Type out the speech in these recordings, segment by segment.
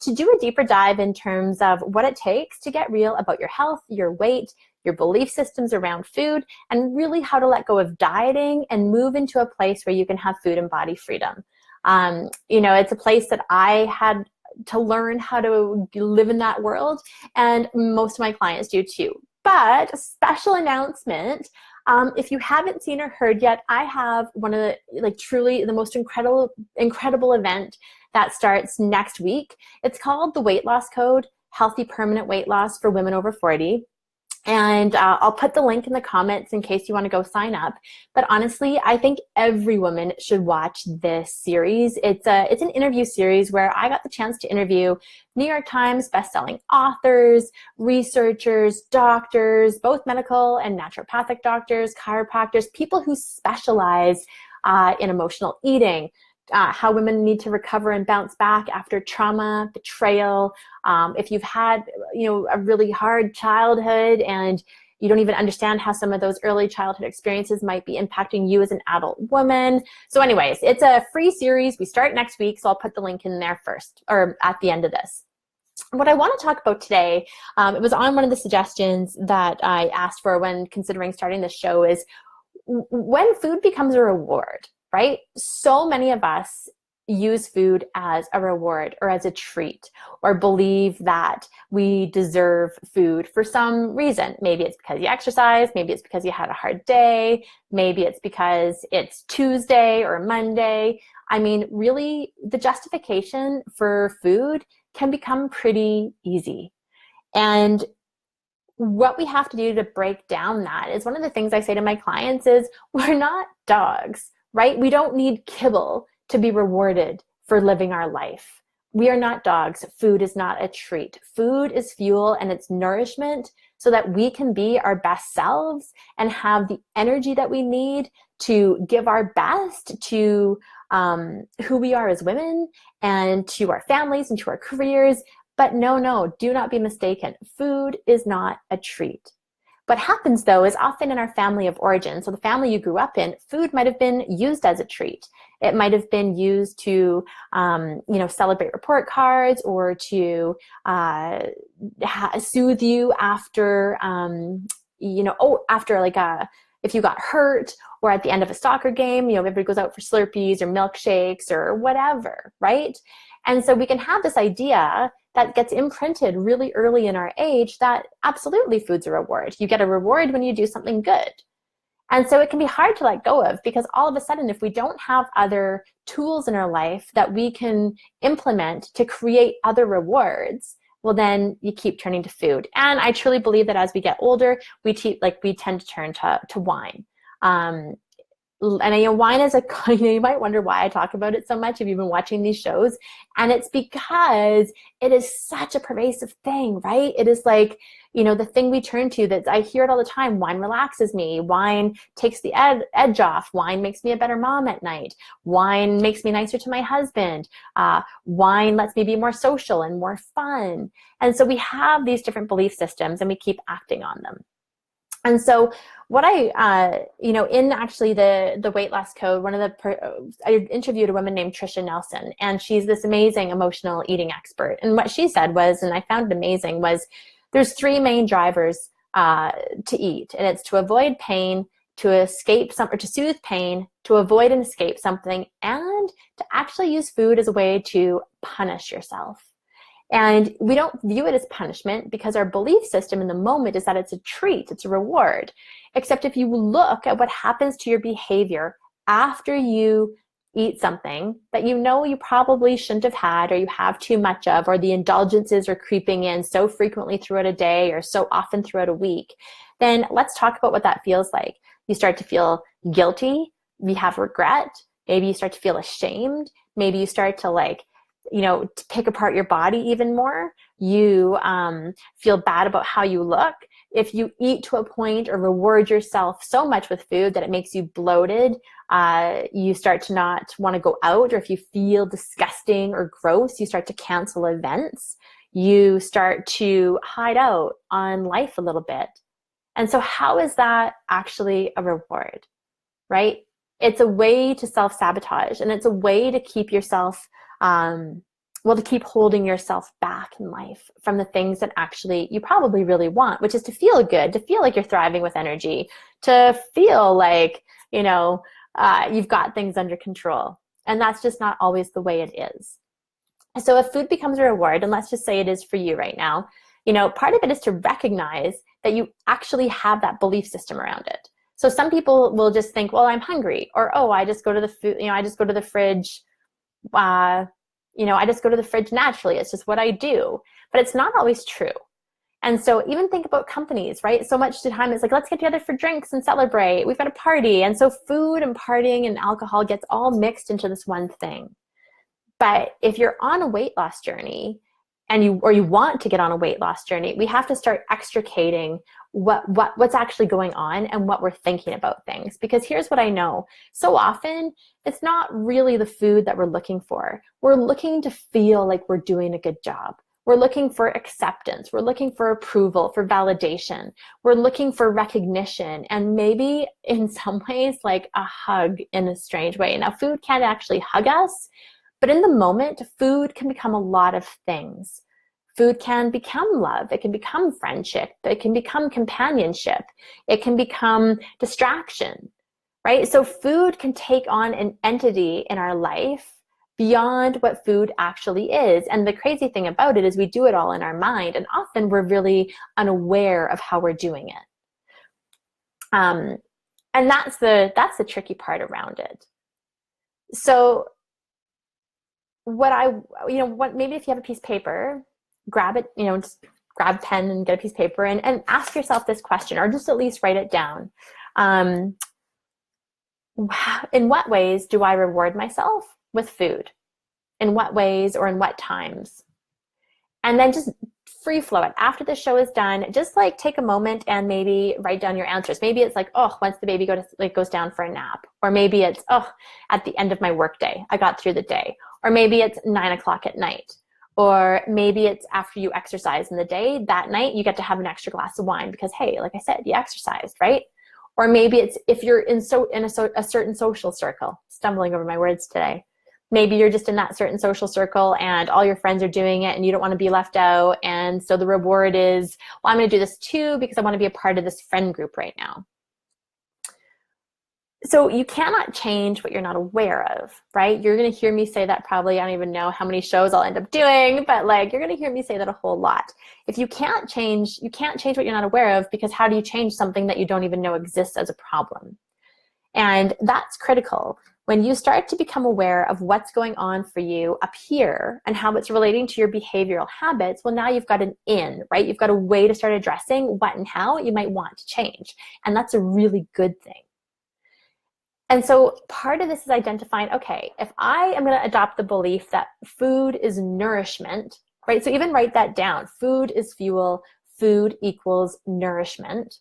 to do a deeper dive in terms of what it takes to get real about your health, your weight, your belief systems around food, and really how to let go of dieting and move into a place where you can have food and body freedom. It's a place that I had to learn how to live in that world, and most of my clients do too. But a special announcement, if you haven't seen or heard yet, I have one of the, truly the most incredible event that starts next week. It's called the Weight Loss Code, Healthy Permanent Weight Loss for Women Over 40. And I'll put the link in the comments in case you want to go sign up. But honestly, I think every woman should watch this series. It's an interview series where I got the chance to interview New York Times bestselling authors, researchers, doctors, both medical and naturopathic doctors, chiropractors, people who specialize in emotional eating, how women need to recover and bounce back after trauma, betrayal. If you've had, a really hard childhood and you don't even understand how some of those early childhood experiences might be impacting you as an adult woman. So anyways, it's a free series. We start next week, so I'll put the link in there first or at the end of this. What I want to talk about today, it was on one of the suggestions that I asked for when considering starting this show, is when food becomes a reward. Right? So many of us use food as a reward or as a treat, or believe that we deserve food for some reason. Maybe it's because you exercise, maybe it's because you had a hard day, maybe it's because it's Tuesday or Monday. I mean, really, the justification for food can become pretty easy. And what we have to do to break down that is, one of the things I say to my clients is, we're not dogs. Right? We don't need kibble to be rewarded for living our life. We are not dogs. Food is not a treat. Food is fuel and it's nourishment so that we can be our best selves and have the energy that we need to give our best to who we are as women and to our families and to our careers. But no, do not be mistaken. Food is not a treat. What happens, though, is often in our family of origin, so the family you grew up in, food might have been used as a treat. It might have been used to, celebrate report cards, or to soothe you after, if you got hurt, or at the end of a soccer game, everybody goes out for Slurpees or milkshakes or whatever, right? And so we can have this idea that gets imprinted really early in our age that absolutely food's a reward. You get a reward when you do something good. And so it can be hard to let go of, because all of a sudden, if we don't have other tools in our life that we can implement to create other rewards, well, then you keep turning to food. And I truly believe that as we get older, we tend to turn to wine. And wine is you might wonder why I talk about it so much if you've been watching these shows. And it's because it is such a pervasive thing, right? It is the thing we turn to, that I hear it all the time. Wine relaxes me. Wine takes the edge off. Wine makes me a better mom at night. Wine makes me nicer to my husband. Wine lets me be more social and more fun. And so we have these different belief systems and we keep acting on them. And so what in actually the Weight Loss Code, I interviewed a woman named Tricia Nelson, and she's this amazing emotional eating expert. And what she said was, and I found it amazing, was there's three main drivers to eat. And it's to avoid pain, to escape or to soothe pain, to avoid and escape something, and to actually use food as a way to punish yourself. And we don't view it as punishment because our belief system in the moment is that it's a treat, it's a reward. Except if you look at what happens to your behavior after you eat something that you probably shouldn't have had, or you have too much of, or the indulgences are creeping in so frequently throughout a day or so often throughout a week, then let's talk about what that feels like. You start to feel guilty, you have regret, maybe you start to feel ashamed, maybe you start to to pick apart your body even more. You feel bad about how you look. If you eat to a point or reward yourself so much with food that it makes you bloated, you start to not want to go out, or if you feel disgusting or gross, you start to cancel events. You start to hide out on life a little bit. And so how is that actually a reward, right? It's a way to self-sabotage, and it's a way to keep yourself well, to keep holding yourself back in life from the things that actually you probably really want, which is to feel good, to feel like you're thriving with energy, to feel like, you've got things under control. And that's just not always the way it is. So if food becomes a reward, and let's just say it is for you right now, part of it is to recognize that you actually have that belief system around it. So some people will just think, well, I'm hungry, or, oh, I just go to the food, I just go to the fridge, I just go to the fridge naturally. It's just what I do. But it's not always true. And so even think about companies, right? So much of the time it's like, let's get together for drinks and celebrate. We've got a party. And so food and partying and alcohol gets all mixed into this one thing. But if you're on a weight loss journey and you want to get on a weight loss journey, we have to start extricating what's actually going on and what we're thinking about things. Because here's what I know. So often it's not really the food that we're looking for. We're looking to feel like we're doing a good job. We're looking for acceptance. We're looking for approval, for validation. We're looking for recognition, and maybe in some ways like a hug in a strange way. Now, food can't actually hug us, but in the moment, food can become a lot of things. Food can become love. It can become friendship. It can become companionship. It can become distraction, right? So food can take on an entity in our life beyond what food actually is. And the crazy thing about it is we do it all in our mind, and often we're really unaware of how we're doing it. And that's the tricky part around it. So maybe if you have a piece of paper, grab it, just grab a pen and get a piece of paper and ask yourself this question, or just at least write it down. In what ways do I reward myself with food? In what ways or in what times? And then just free flow it. After the show is done, just like take a moment and maybe write down your answers. Maybe it's like, oh, once the baby goes down for a nap. Or maybe it's, oh, at the end of my workday, I got through the day. Or maybe it's 9 o'clock at night. Or maybe it's after you exercise in the day, that night you get to have an extra glass of wine because, hey, like I said, you exercised, right? Or maybe it's if you're in a certain social circle, stumbling over my words today. Maybe you're just in that certain social circle and all your friends are doing it and you don't want to be left out. And so the reward is, well, I'm going to do this too because I want to be a part of this friend group right now. So you cannot change what you're not aware of, right? You're going to hear me say that probably, I don't even know how many shows I'll end up doing, but you're going to hear me say that a whole lot. If you can't change what you're not aware of, because how do you change something that you don't even know exists as a problem? And that's critical. When you start to become aware of what's going on for you up here and how it's relating to your behavioral habits, well, now you've got an in, right? You've got a way to start addressing what and how you might want to change. And that's a really good thing. And so part of this is identifying, okay, if I am going to adopt the belief that food is nourishment, right? So even write that down. Food is fuel. Food equals nourishment.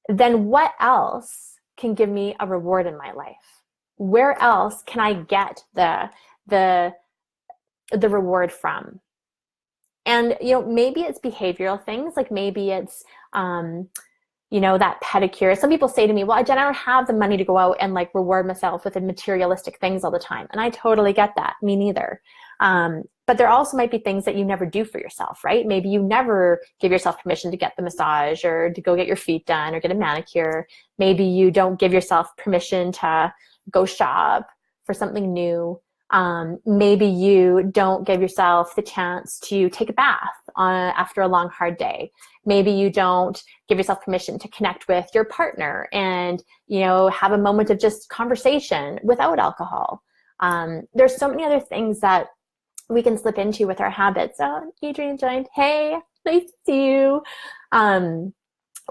Then what else can give me a reward in my life? Where else can I get the reward from? And maybe it's behavioral things, like maybe it's that pedicure. Some people say to me, well, Jen, I don't have the money to go out and reward myself with the materialistic things all the time. And I totally get that. Me neither. But there also might be things that you never do for yourself, right? Maybe you never give yourself permission to get the massage or to go get your feet done or get a manicure. Maybe you don't give yourself permission to go shop for something new. Maybe you don't give yourself the chance to take a bath after a long, hard day. Maybe you don't give yourself permission to connect with your partner and, have a moment of just conversation without alcohol. There's so many other things that we can slip into with our habits. Oh, Adrienne joined. Hey, nice to see you.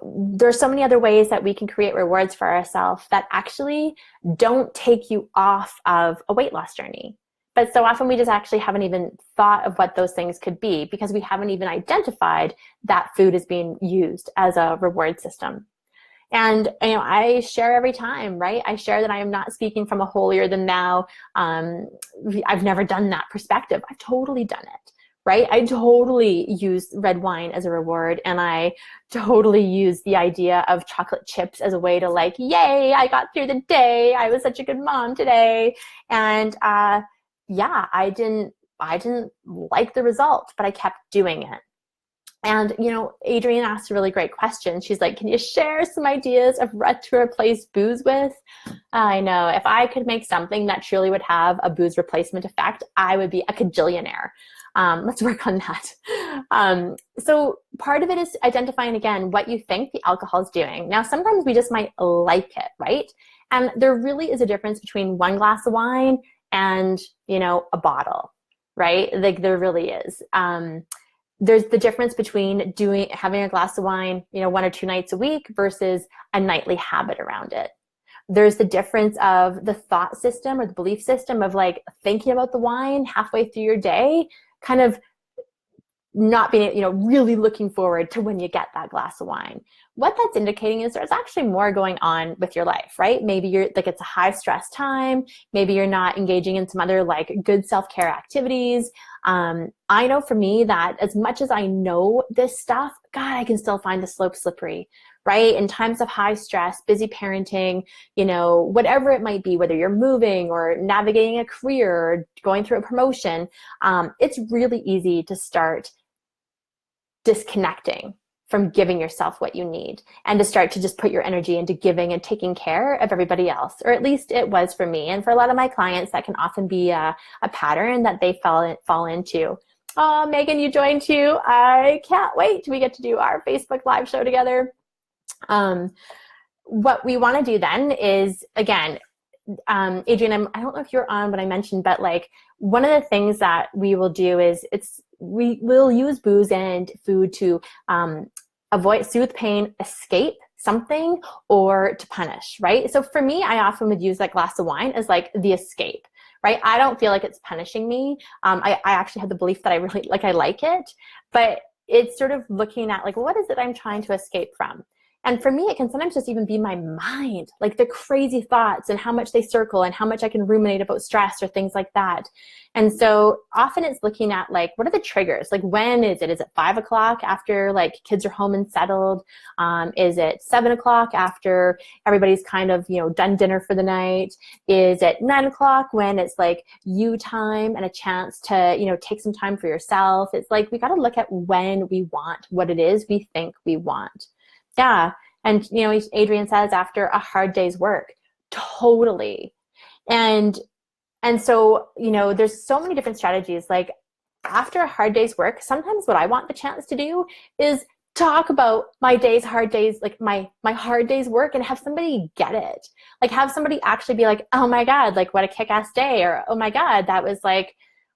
There's so many other ways that we can create rewards for ourselves that actually don't take you off of a weight loss journey. But so often we just actually haven't even thought of what those things could be because we haven't even identified that food is being used as a reward system. And, I share every time, right? I share that I am not speaking from a holier than thou. I've never done that perspective. I've totally done it, right? I totally use red wine as a reward. And I totally use the idea of chocolate chips as a way to yay, I got through the day. I was such a good mom today. And, I I didn't like the result, but I kept doing it. And, Adrienne asked a really great question. She's like, can you share some ideas of what to replace booze with? I know if I could make something that truly would have a booze replacement effect, I would be a cajillionaire. Let's work on that. So part of it is identifying, again, what you think the alcohol is doing. Now, sometimes we just might like it, right? And there really is a difference between one glass of wine and, a bottle, right? Like there really is. There's the difference between having a glass of wine, 1 or 2 nights a week versus a nightly habit around it. There's the difference of the thought system or the belief system of like thinking about the wine halfway through your day, kind of not being, really looking forward to when you get that glass of wine. What that's indicating is there's actually more going on with your life, right? Maybe you're like, it's a high stress time. Maybe you're not engaging in some other like good self-care activities. I know for me that as much as I know this stuff, God, I can still find the slope slippery, right? In times of high stress, busy parenting, whatever it might be, whether you're moving or navigating a career or going through a promotion, it's really easy to start disconnecting from giving yourself what you need and to start to just put your energy into giving and taking care of everybody else, or at least it was for me. And for a lot of my clients, that can often be a pattern that they fall into. Oh, Megan, you joined too. I can't wait till we get to do our Facebook Live show together. What we want to do then is, again, Adrienne, I don't know if you're on what I mentioned, but like one of the things that we will do is we will use booze and food to soothe pain, escape something, or to punish, right? So for me, I often would use that glass of wine as like the escape, right? I don't feel like it's punishing me. I actually have the belief that I really I like it, but it's sort of looking at like, what is it I'm trying to escape from? And for me, it can sometimes just even be my mind, like the crazy thoughts and how much they circle and how much I can ruminate about stress or things like that. And so often it's looking at like, what are the triggers? Like, when is it? Is it 5 o'clock after like kids are home and settled? Is it 7 o'clock after everybody's kind of, done dinner for the night? Is it 9 o'clock when it's like you time and a chance to, take some time for yourself? It's like, we got to look at when we want what it is we think we want. Yeah. And, Adrienne says after a hard day's work, totally. And so, there's so many different strategies. Like after a hard day's work, sometimes what I want the chance to do is talk about my hard days, like my hard day's work, and have somebody get it. Like have somebody actually be like, oh my God, like what a kick-ass day. Or, oh my God, that was like,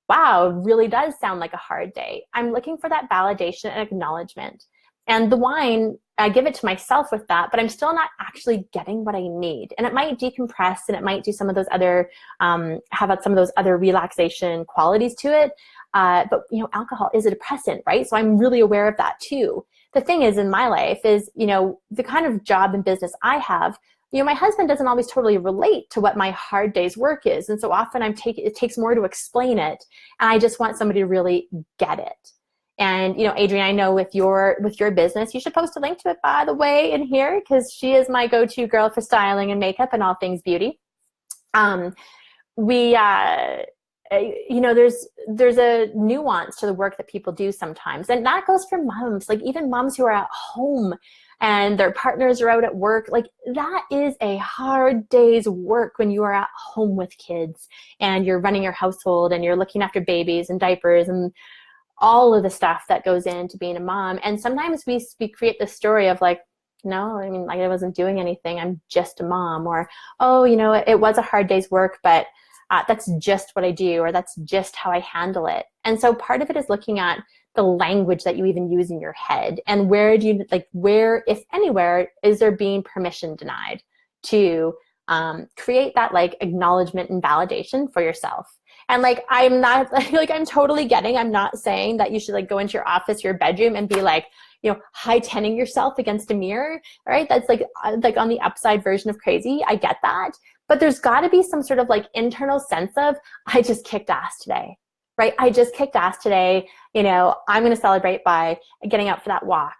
wow, it really does sound like a hard day. I'm looking for that validation and acknowledgement. And the wine, I give it to myself with that, but I'm still not actually getting what I need. And it might decompress and it might do some of those other, have some of those other relaxation qualities to it. But, alcohol is a depressant, right? So I'm really aware of that too. The thing is in my life is, the kind of job and business I have, my husband doesn't always totally relate to what my hard day's work is. And so often it takes more to explain it. And I just want somebody to really get it. And, Adrienne, I know with your business, you should post a link to it, by the way, in here, because she is my go-to girl for styling and makeup and all things beauty. There's a nuance to the work that people do sometimes. And that goes for moms, like even moms who are at home and their partners are out at work. Like that is a hard day's work when you are at home with kids and you're running your household and you're looking after babies and diapers and all of the stuff that goes into being a mom. And sometimes we create this story of like, no, I mean, like I wasn't doing anything. I'm just a mom. Or, oh, it was a hard day's work, but that's just what I do, or that's just how I handle it. And so part of it is looking at the language that you even use in your head, and where, if anywhere, is there being permission denied to create that like acknowledgement and validation for yourself. And like, I'm not like, I'm totally getting, I'm not saying that you should like go into your office, your bedroom and be like, high tenning yourself against a mirror, right? That's like on the upside version of crazy. I get that. But there's got to be some sort of like internal sense of, I just kicked ass today, right? I just kicked ass today. I'm going to celebrate by getting out for that walk,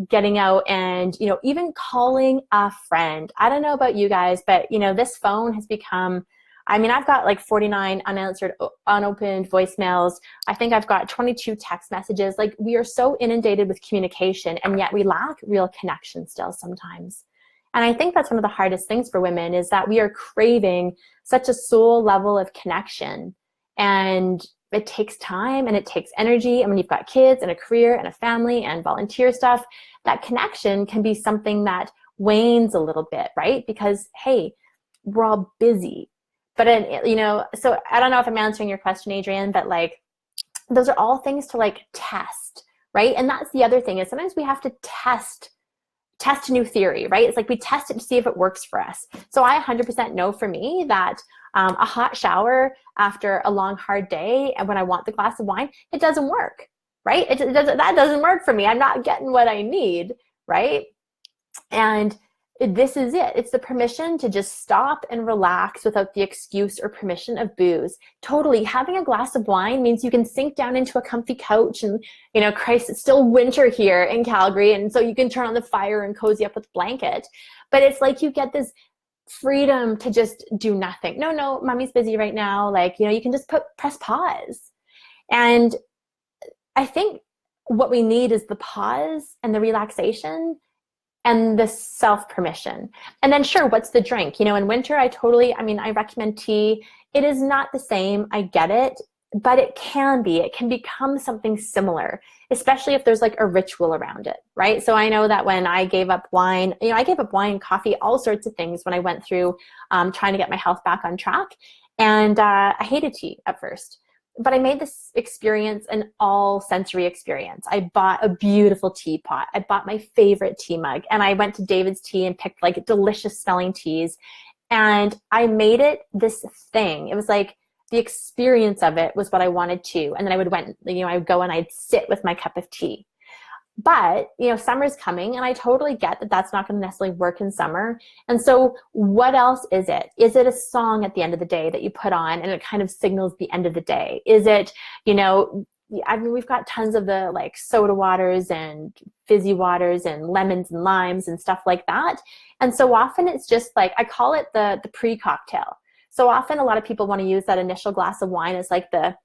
getting out and, even calling a friend. I don't know about you guys, but, this phone has become I mean, I've got like 49 unanswered, unopened voicemails. I think I've got 22 text messages. Like, we are so inundated with communication, and yet we lack real connection still sometimes. And I think that's one of the hardest things for women, is that we are craving such a soul level of connection. And it takes time and it takes energy. And when you've got kids and a career and a family and volunteer stuff, that connection can be something that wanes a little bit, right? Because, hey, we're all busy. But, you know, so I don't know if I'm answering your question, Adrienne, but like, those are all things to like test, right? And that's the other thing, is sometimes we have to test a new theory, right? It's like we test it to see if it works for us. So I 100% know for me that a hot shower after a long, hard day, and when I want the glass of wine, it doesn't work, right? That doesn't work for me. I'm not getting what I need, right? And this is it. It's the permission to just stop and relax without the excuse or permission of booze. Totally. Having a glass of wine means you can sink down into a comfy couch and, you know, Christ, it's still winter here in Calgary. And so you can turn on the fire and cozy up with a blanket. But it's like you get this freedom to just do nothing. No, mommy's busy right now. Like, you know, you can just press pause. And I think what we need is the pause and the relaxation and the self-permission. And then sure, what's the drink? You know, in winter, I recommend tea. It is not the same, I get it, but it can become something similar, especially if there's like a ritual around it, right? So I know that when I gave up wine, you know, I gave up wine, coffee, all sorts of things when I went through trying to get my health back on track. And I hated tea at first. But I made this experience an all sensory experience. I bought a beautiful teapot. I bought my favorite tea mug, and I went to David's Tea and picked like delicious smelling teas. And I made it this thing. It was like the experience of it was what I wanted to. And then I would go and I'd sit with my cup of tea. But, you know, summer's coming, and I totally get that that's not going to necessarily work in summer. And so what else is it? Is it a song at the end of the day that you put on and it kind of signals the end of the day? Is it, you know, I mean, we've got tons of the like soda waters and fizzy waters and lemons and limes and stuff like that. And so often it's just like, I call it the pre-cocktail. So often a lot of people want to use that initial glass of wine as like the,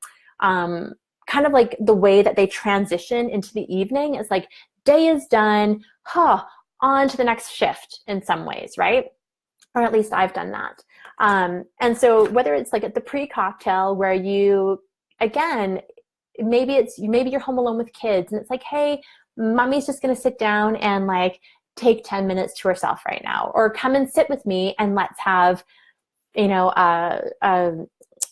kind of like the way that they transition into the evening. Is like, day is done, on to the next shift in some ways, right? Or at least I've done that. And so whether it's like at the pre-cocktail where you, again, maybe you're home alone with kids and it's like, hey, mommy's just going to sit down and like take 10 minutes to herself right now, or come and sit with me and let's have, you know,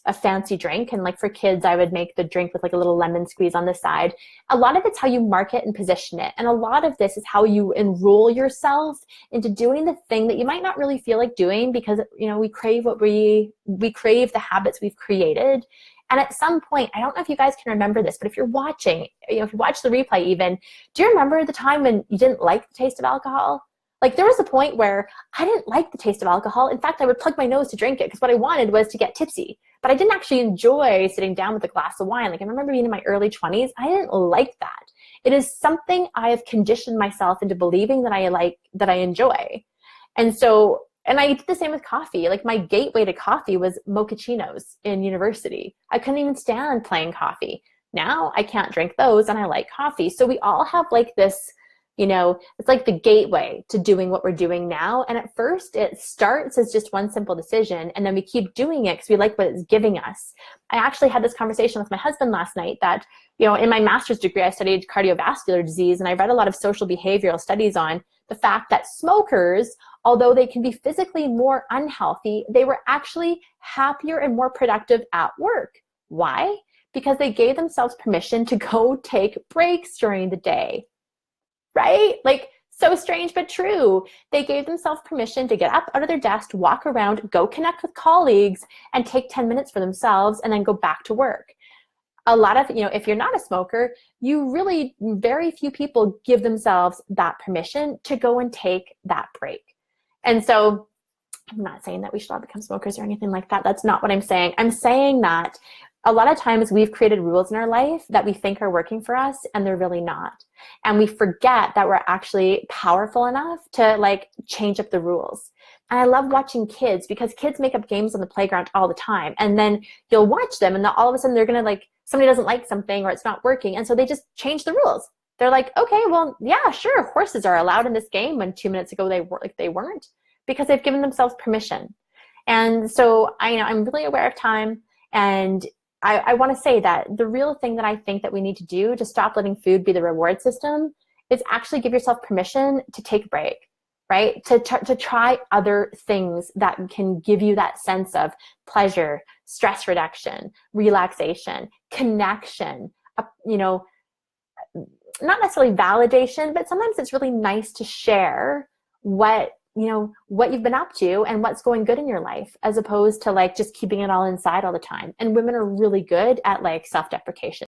a fancy drink. And like for kids, I would make the drink with like a little lemon squeeze on the side. A lot of it's how you market and position it. And a lot of this is how you enroll yourself into doing the thing that you might not really feel like doing, because, you know, we crave we crave the habits we've created. And at some point, I don't know if you guys can remember this, but if you're watching, you know, if you watch the replay even, do you remember the time when you didn't like the taste of alcohol? Like, there was a point where I didn't like the taste of alcohol. In fact, I would plug my nose to drink it because what I wanted was to get tipsy. But I didn't actually enjoy sitting down with a glass of wine. Like, I remember being in my early 20s. I didn't like that. It is something I have conditioned myself into believing that I like, that I enjoy. And so, and I did the same with coffee. Like, my gateway to coffee was mochachinos in university. I couldn't even stand plain coffee. Now I can't drink those and I like coffee. So we all have like this, you know, it's like the gateway to doing what we're doing now. And at first it starts as just one simple decision, and then we keep doing it because we like what it's giving us. I actually had this conversation with my husband last night that, you know, in my master's degree, I studied cardiovascular disease, and I read a lot of social behavioral studies on the fact that smokers, although they can be physically more unhealthy, they were actually happier and more productive at work. Why? Because they gave themselves permission to go take breaks during the day. Right? Like, so strange, but true. They gave themselves permission to get up out of their desk, walk around, go connect with colleagues, and take 10 minutes for themselves, and then go back to work. A lot of, you know, if you're not a smoker, very few people give themselves that permission to go and take that break. And so I'm not saying that we should all become smokers or anything like that. That's not what I'm saying. I'm saying that A lot of times we've created rules in our life that we think are working for us and they're really not. And we forget that we're actually powerful enough to like change up the rules. And I love watching kids because kids make up games on the playground all the time. And then you'll watch them and all of a sudden they're going to like, somebody doesn't like something or it's not working. And so they just change the rules. They're like, okay, well, yeah, sure. Horses are allowed in this game when 2 minutes ago they weren't, because they've given themselves permission. And so I'm really aware of time, and I want to say that the real thing that I think that we need to do to stop letting food be the reward system is actually give yourself permission to take a break, right? To try other things that can give you that sense of pleasure, stress reduction, relaxation, connection, not necessarily validation, but sometimes it's really nice to share what you've been up to and what's going good in your life, as opposed to like just keeping it all inside all the time. And women are really good at like self-deprecation.